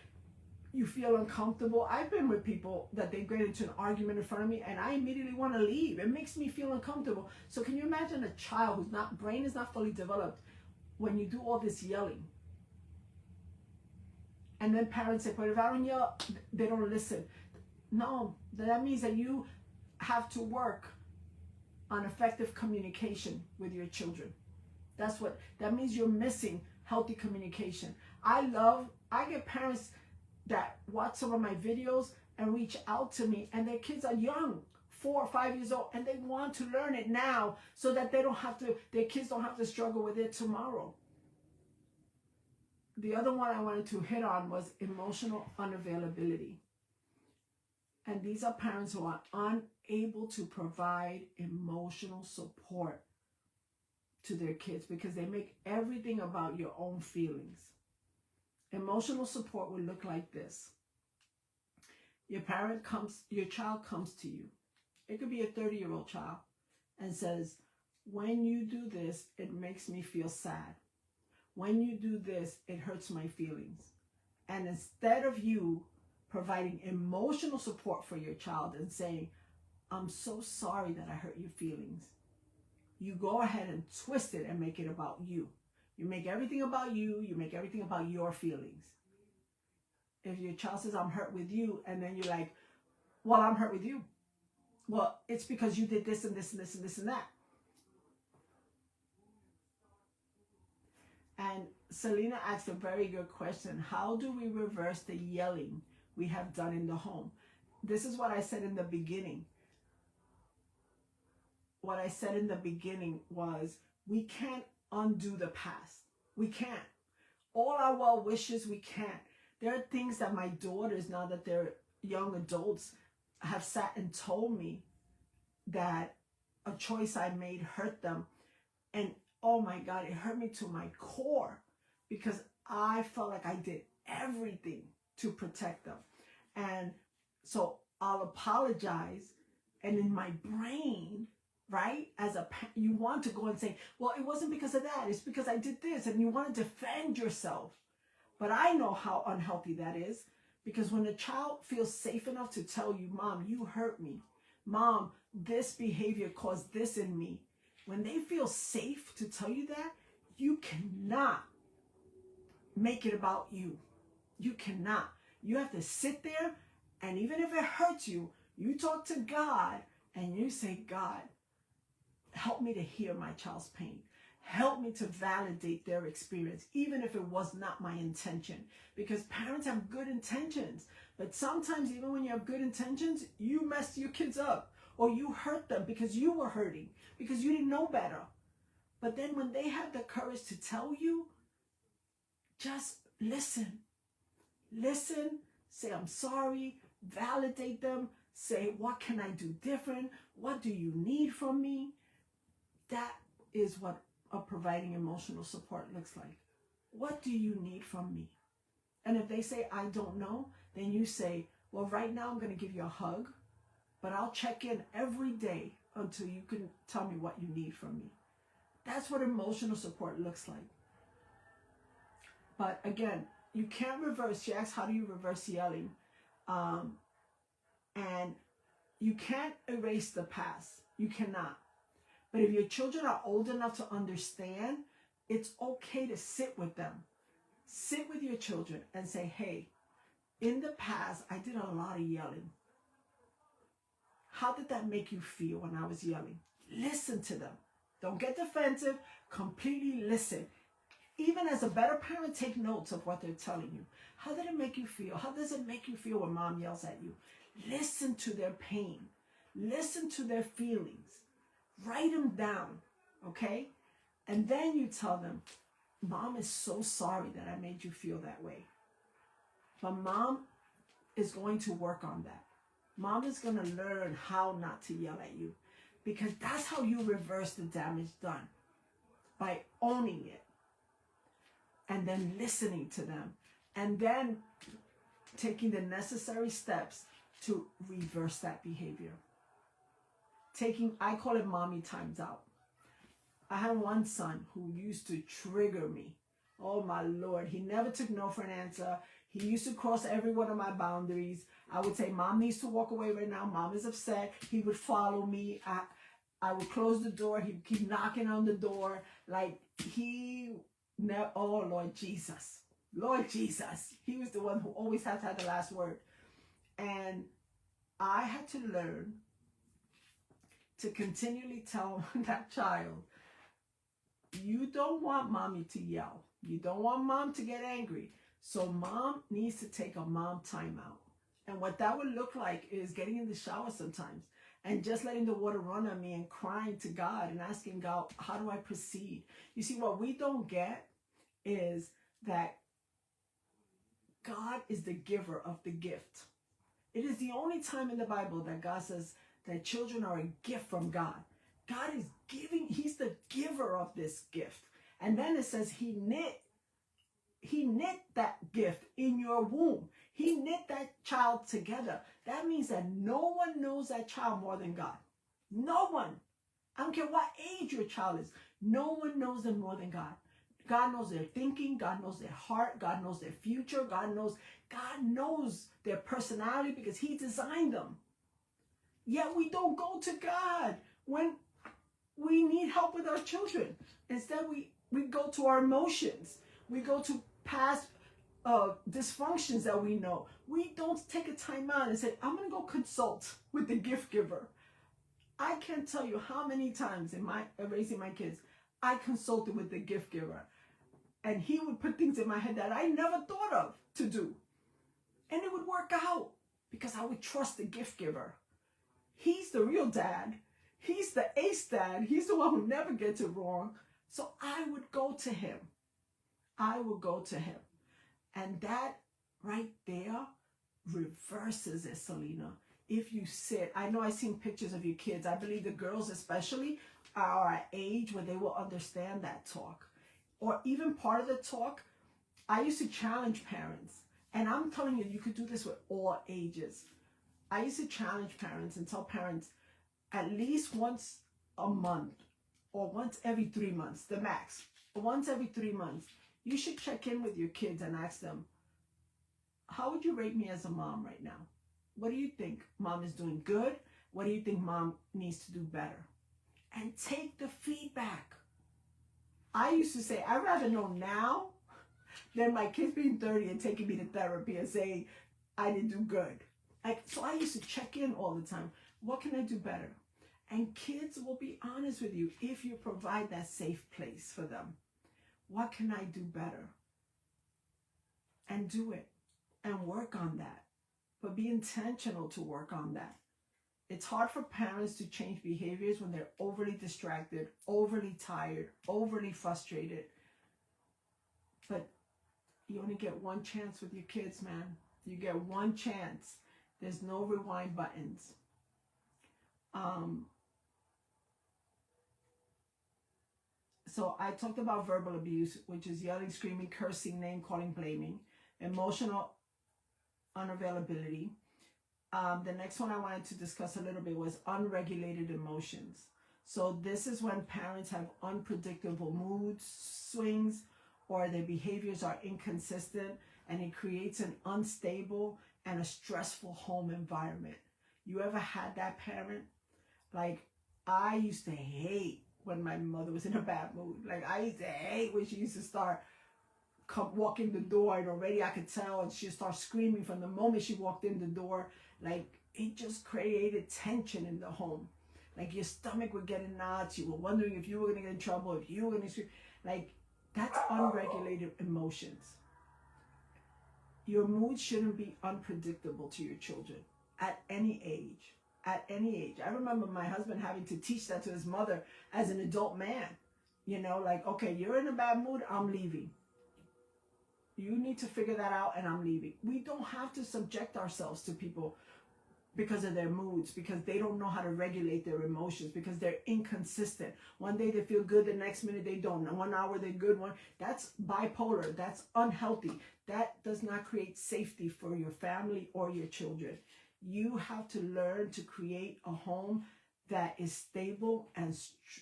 You feel uncomfortable. I've been with people that they get into an argument in front of me and I immediately want to leave. It makes me feel uncomfortable. So can you imagine a child whose brain is not fully developed when you do all this yelling? And then parents say, but if I don't yell, they don't listen. No, that means that you have to work on effective communication with your children. That means you're missing healthy communication. I get parents that watch some of my videos and reach out to me, and their kids are young, 4 or 5 years old, and they want to learn it now so that their kids don't have to struggle with it tomorrow. The other one I wanted to hit on was emotional unavailability. And these are parents who are unable to provide emotional support to their kids because they make everything about your own feelings. Emotional support would look like this. Your child comes to you. It could be a 30-year-old child and says, when you do this, it makes me feel sad. When you do this, it hurts my feelings. And instead of you providing emotional support for your child and saying, I'm so sorry that I hurt your feelings, you go ahead and twist it and make it about you. You make everything about you. You make everything about your feelings. If your child says, I'm hurt with you, and then you're like, well, I'm hurt with you. Well, it's because you did this and this and this and this and that. And Selena asked a very good question. How do we reverse the yelling we have done in the home? This is what I said in the beginning. What I said in the beginning was, we can't undo the past. We can't. All our well wishes, we can't. There are things that my daughters, now that they're young adults, have sat and told me that a choice I made hurt them. And oh my God, it hurt me to my core because I felt like I did everything to protect them. And so I'll apologize. And in my brain, right, you want to go and say, well, it wasn't because of that. It's because I did this. And you want to defend yourself. But I know how unhealthy that is, because when a child feels safe enough to tell you, Mom, you hurt me. Mom, this behavior caused this in me. When they feel safe to tell you that, you cannot make it about you. You cannot. You have to sit there, and even if it hurts you, you talk to God and you say, God, help me to hear my child's pain. Help me to validate their experience, even if it was not my intention. Because parents have good intentions. But sometimes, even when you have good intentions, you mess your kids up. Or you hurt them because you were hurting. Because you didn't know better. But then when they have the courage to tell you, just listen. Listen. Say, I'm sorry. Validate them. Say, what can I do different? What do you need from me? That is what providing emotional support looks like. What do you need from me? And if they say, I don't know, then you say, well, right now I'm going to give you a hug, but I'll check in every day until you can tell me what you need from me. That's what emotional support looks like. But again, you can't reverse. She asked, how do you reverse yelling? And you can't erase the past. You cannot. But if your children are old enough to understand, it's okay to sit with them. Sit with your children and say, hey, in the past, I did a lot of yelling. How did that make you feel when I was yelling? Listen to them. Don't get defensive. Completely listen. Even as a better parent, take notes of what they're telling you. How did it make you feel? How does it make you feel when mom yells at you? Listen to their pain. Listen to their feelings. Write them down, okay? And then you tell them, Mom is so sorry that I made you feel that way. But Mom is going to work on that. Mom is going to learn how not to yell at you, because that's how you reverse the damage done, by owning it and then listening to them and then taking the necessary steps to reverse that behavior. I call it mommy times out. I had one son who used to trigger me. Oh my Lord, he never took no for an answer. He used to cross every one of my boundaries. I would say, Mom needs to walk away right now. Mom is upset. He would follow me. I would close the door. He'd keep knocking on the door. Like oh Lord Jesus. Lord Jesus. He was the one who always had to have the last word. And I had to learn to continually tell that child, you don't want mommy to yell. You don't want mom to get angry. So mom needs to take a mom timeout. And what that would look like is getting in the shower sometimes and just letting the water run on me and crying to God and asking God, how do I proceed? You see, what we don't get is that God is the giver of the gift. It is the only time in the Bible that God says that children are a gift from God. God is giving, he's the giver of this gift. And then it says he knit that gift in your womb. He knit that child together. That means that no one knows that child more than God. No one. I don't care what age your child is. No one knows them more than God. God knows their thinking. God knows their heart. God knows their future. God knows their personality because he designed them. Yet we don't go to God when we need help with our children. Instead, we go to our emotions. We go to past dysfunctions that we know. We don't take a time out and say, I'm going to go consult with the gift giver. I can't tell you how many times in my raising my kids, I consulted with the gift giver. And he would put things in my head that I never thought of to do. And it would work out because I would trust the gift giver. He's the real dad. He's the ace dad. He's the one who never gets it wrong. So I would go to him. I will go to him. And that right there reverses it, Selena. If you sit, I know I've seen pictures of your kids. I believe the girls especially are at age where they will understand that talk. Or even part of the talk, I used to challenge parents. And I'm telling you, you could do this with all ages. I used to challenge parents and tell parents at least once a month or once every 3 months, the max, once every 3 months, you should check in with your kids and ask them, how would you rate me as a mom right now? What do you think mom is doing good? What do you think mom needs to do better? And take the feedback. I used to say, I'd rather know now than my kids being 30 and taking me to therapy and saying, I didn't do good. So I used to check in all the time. What can I do better? And kids will be honest with you if you provide that safe place for them. What can I do better? And do it. And work on that. But be intentional to work on that. It's hard for parents to change behaviors when they're overly distracted, overly tired, overly frustrated. But you only get one chance with your kids, man. You get one chance. There's no rewind buttons. So I talked about verbal abuse, which is yelling, screaming, cursing, name calling, blaming, emotional unavailability. The next one I wanted to discuss a little bit was unregulated emotions. So this is when parents have unpredictable mood swings or their behaviors are inconsistent, and it creates an unstable and a stressful home environment. You ever had that parent? Like, I used to hate when my mother was in a bad mood. Like, I used to hate when she used to start walking the door, and already I could tell, and she'd start screaming from the moment she walked in the door. Like, it just created tension in the home. Like your stomach would get in knots. You were wondering if you were going to get in trouble, if you were going to, like, that's unregulated emotions. Your mood shouldn't be unpredictable to your children at any age. At any age. I remember my husband having to teach that to his mother as an adult man. You know, like, okay, you're in a bad mood, I'm leaving. You need to figure that out and I'm leaving. We don't have to subject ourselves to people because of their moods, because they don't know how to regulate their emotions, because they're inconsistent. One day they feel good, the next minute they don't. 1 hour they're good, that's bipolar. That's unhealthy. That does not create safety for your family or your children. You have to learn to create a home that is stable and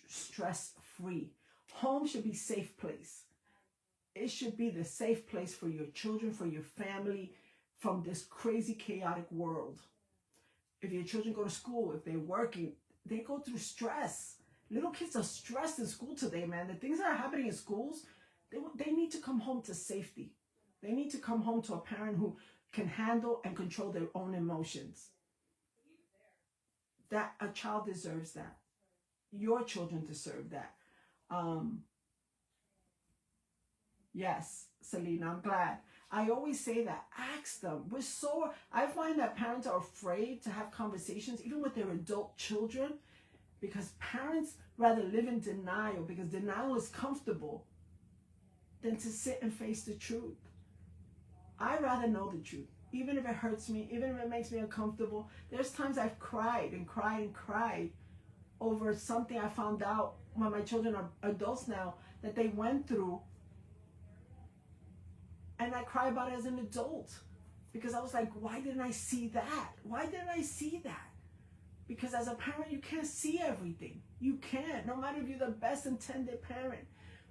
stress-free. Home should be a safe place. It should be the safe place for your children, for your family, from this crazy, chaotic world. If your children go to school, if they're working, they go through stress. Little kids are stressed in school today, man. The things that are happening in schools, they need to come home to safety. They need to come home to a parent who can handle and control their own emotions. That a child deserves that. Your children deserve that. Yes, Selena, I'm glad. I always say that. Ask them. I find that parents are afraid to have conversations, even with their adult children, because parents rather live in denial, because denial is comfortable, than to sit and face the truth. I rather know the truth, even if it hurts me, even if it makes me uncomfortable. There's times I've cried and cried and cried over something I found out when my children are adults now that they went through. And I cry about it as an adult because I was like, why didn't I see that? Why didn't I see that? Because as a parent, you can't see everything. You can't, no matter if you're the best intended parent.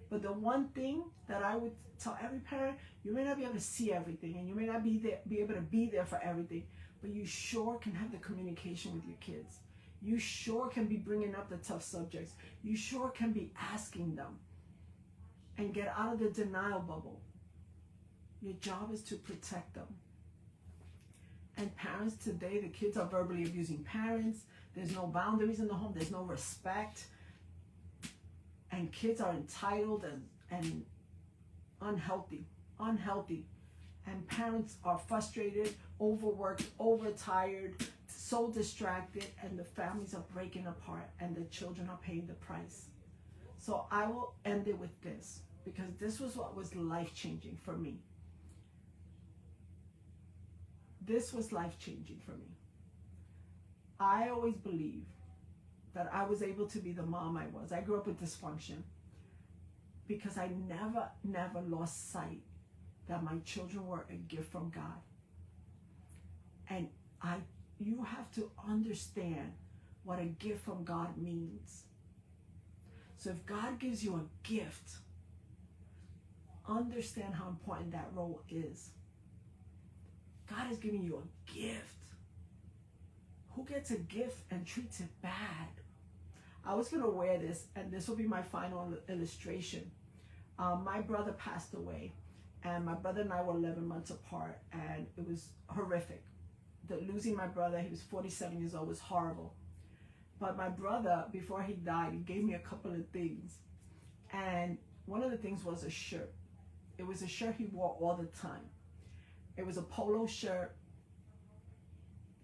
But the one thing that I would tell every parent, you may not be able to see everything and you may not be able to be there for everything, but you sure can have the communication with your kids. You sure can be bringing up the tough subjects. You sure can be asking them and get out of the denial bubble. Your job is to protect them. And parents today, the kids are verbally abusing parents. There's no boundaries in the home. There's no respect. And kids are entitled and unhealthy. And parents are frustrated, overworked, overtired, so distracted, and the families are breaking apart and the children are paying the price. So I will end it with this, because this was what was life-changing for me. This was life-changing for me. I always believed that I was able to be the mom I was. I grew up with dysfunction because I never lost sight that my children were a gift from God. And you have to understand what a gift from God means. So if God gives you a gift, understand how important that role is. God is giving you a gift. Who gets a gift and treats it bad? I was going to wear this, and this will be my final illustration. My brother passed away, and my brother and I were 11 months apart, and it was horrific. Losing my brother, he was 47 years old, was horrible. But my brother, before he died, he gave me a couple of things. And one of the things was a shirt. It was a shirt he wore all the time. It was a polo shirt,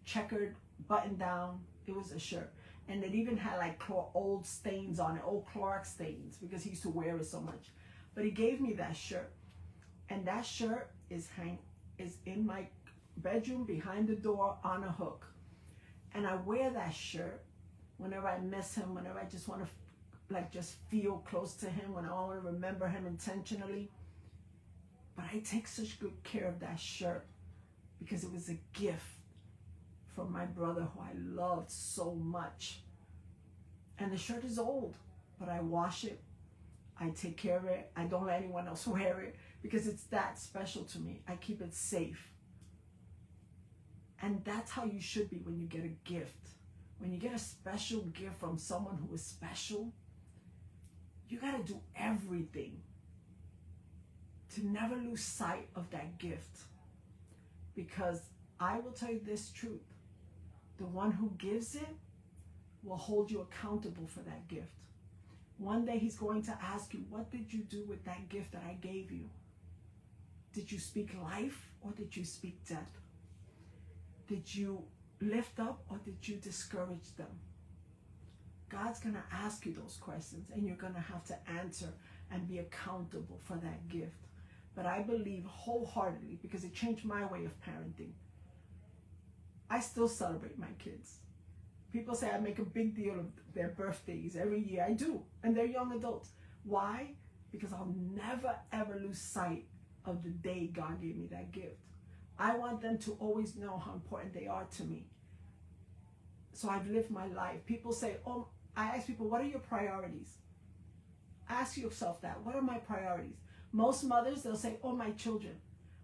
checkered, button down. It was a shirt. And it even had like old stains on it, old Clorox stains, because he used to wear it so much. But he gave me that shirt. And that shirt is in my bedroom behind the door on a hook. And I wear that shirt whenever I miss him, whenever I just want to just feel close to him, when I want to remember him intentionally. But I take such good care of that shirt because it was a gift from my brother who I loved so much. And the shirt is old, but I wash it. I take care of it. I don't let anyone else wear it because it's that special to me. I keep it safe. And that's how you should be when you get a gift. When you get a special gift from someone who is special, you got to do everything to never lose sight of that gift. Because I will tell you this truth. The one who gives it will hold you accountable for that gift. One day he's going to ask you, what did you do with that gift that I gave you? Did you speak life or did you speak death? Did you lift up or did you discourage them? God's going to ask you those questions, and you're going to have to answer and be accountable for that gift. But I believe wholeheartedly, because it changed my way of parenting. I still celebrate my kids. People say I make a big deal of their birthdays every year. I do, and they're young adults. Why? Because I'll never ever lose sight of the day God gave me that gift. I want them to always know how important they are to me. So I've lived my life. People say, oh, I ask people, what are your priorities? Ask yourself that. What are my priorities? Most mothers, they'll say, oh, my children.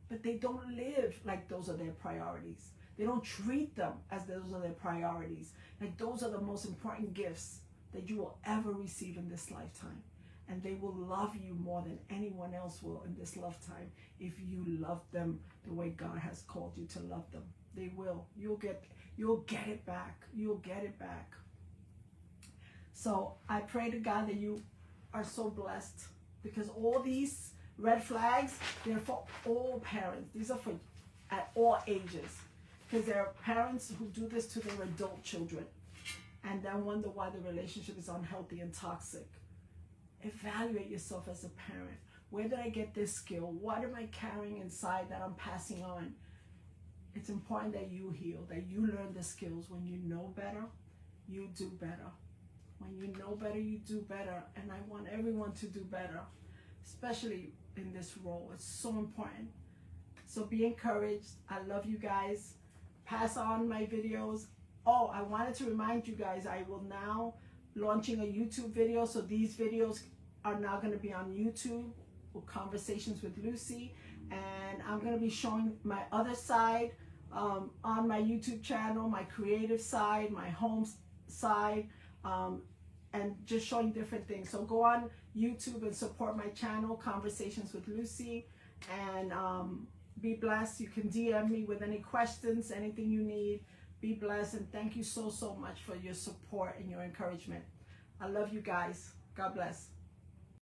But they don't live like those are their priorities. They don't treat them as those are their priorities. Like those are the most important gifts that you will ever receive in this lifetime. And they will love you more than anyone else will in this lifetime if you love them the way God has called you to love them. They will. You'll get it back. You'll get it back. So I pray to God that you are so blessed, because all these red flags, they're for all parents. These are for at all ages, because there are parents who do this to their adult children and then wonder why the relationship is unhealthy and toxic. Evaluate yourself as a parent. Where did I get this skill? What am I carrying inside that I'm passing on? It's important that you heal, that you learn the skills. When you know better, you do better. When you know better, you do better. And I want everyone to do better, especially in this role. It's so important. So be encouraged. I love you guys. Pass on my videos. Oh, I wanted to remind you guys, I will now launching a YouTube video. So these videos are now going to be on YouTube with Conversations with Lucy. And I'm going to be showing my other side on my YouTube channel, my creative side, my home side, and just showing different things. So go on YouTube and support my channel, Conversations with Lucy, and be blessed. You can DM me with any questions, anything you need. Be blessed, and thank you so much for your support and your encouragement. I love you guys. God bless.